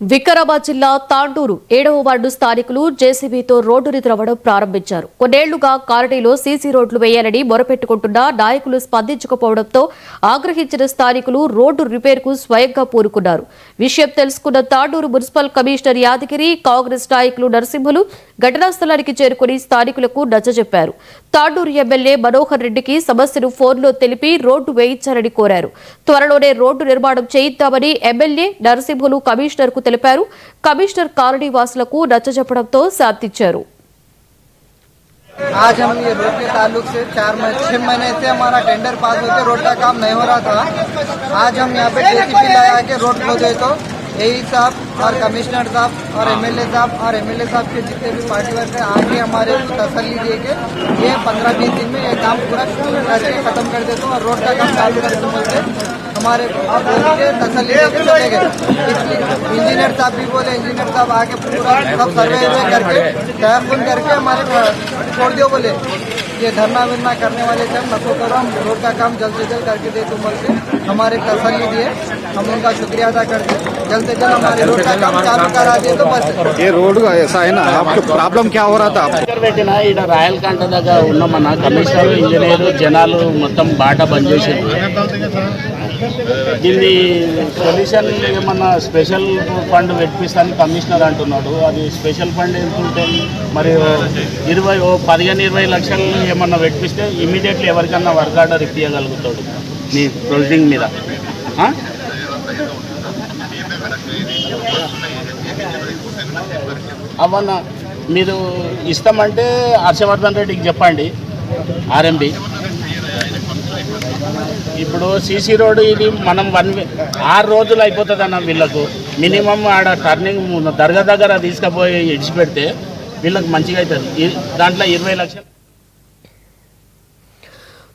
వికారాబాద్ జిల్లా తాండూరు 7వ వార్డు స్థానికులు జేసీబీతో రోడ్డుని త్రవ్వడం ప్రారంభించారు. కొన్నేళ్లుగా కాలనీలో సీసీ రోడ్లు వేయాలని మొరపెట్టుకుంటున్నా నాయకులు స్పందించకపోవడంతో ఆగ్రహించిన స్థానికులు రోడ్డు రిపేర్కు స్వయంగా పూనుకున్నారు. విషయం తెలుసుకున్న తాండూరు మున్సిపల్ కమిషనర్ యాదగిరి, కాంగ్రెస్ నాయకులు నరసింహులు ఘటనా స్థలానికి చేరుకుని స్థానికులకు నచ్చజెప్పారు. తాండూరు ఎమ్మెల్యే మనోహర్ రెడ్డికి సమస్యను ఫోన్లో తెలిపి రోడ్డు వేయించాలని కోరారు. త్వరలోనే రోడ్డు నిర్మాణం చేయిద్దామని ఎమ్మెల్యే నరసింహులు కమిషనర్కు తెలిపారు. కమిషనర్ కాలనీ వాసులకు నచ్చజెప్పడంతో శాంతించారు. आज हम ये रोड के ताल्लुक से 6 महीने से हमारा टेंडर पास होकर रोड का काम नहीं हो रहा था। आज हम यहाँ पे जेसीबी लगा के रोड खोदे तो एई साहब और कमिश्नर साहब और एमएलए साहब के जितने भी पार्टी वर्कर आके हमारे तसल्ली दे के ये 15-20 दिन में ये काम पूरा करके खत्म कर देते और रोड का काम चालू कर देते हमारे तसल्ली दे के चले गए। इंजीनियर साहब भी बोले, इंजीनियर साहब आके पूरा सब सर्वे करके तयन करके हमारे छोड़ दियो। बोले ये धरना विरना करने वाले थे, नको करो, हम रोड का काम जल्द से जल्द करके दे तुम बोल के हमारे तसल्ली दिए। हम उनका शुक्रिया अदा करते, जल्द से जल्द हमारे रोड का काम चालू करा दिए। तो बस ये रोड का ऐसा है ना, आपको प्रॉब्लम क्या हो रहा था? పెట్టినా ఈడ రాయల్ కాంట దగ్గర ఉన్న మన కమిషనర్, ఇంజనీర్, జనాలు మొత్తం బాట బంద్ చేసారు. దీన్ని సొల్యూషన్ ఏమన్నా స్పెషల్ ఫండ్ పెట్టిస్తానని కమిషనర్ అంటున్నాడు. అది స్పెషల్ ఫండ్ ఎంత ఉంటుంది మరి 15-20 లక్షలు ఏమన్నా పెట్టిస్తే ఇమీడియట్లీ ఎవరికన్నా వర్క్ ఆర్డర్ ఇప్పించగలుగుతాడు నీ ప్రొసీడింగ్ మీద. అవన్నా మీరు ఇస్తామంటే హర్షవర్ధన్ రెడ్డికి చెప్పండి, ఆర్ఎంబి. ఇప్పుడు సీసీ రోడ్డు ఇది మనం 6 రోజులు అయిపోతుంది అన్న వీళ్ళకు. మినిమం ఆడ టర్నింగ్ దర్గా దగ్గర తీసుకుపోయి ఇడిచిపెడితే వీళ్ళకి మంచిగా అవుతుంది. దాంట్లో 20 లక్షలు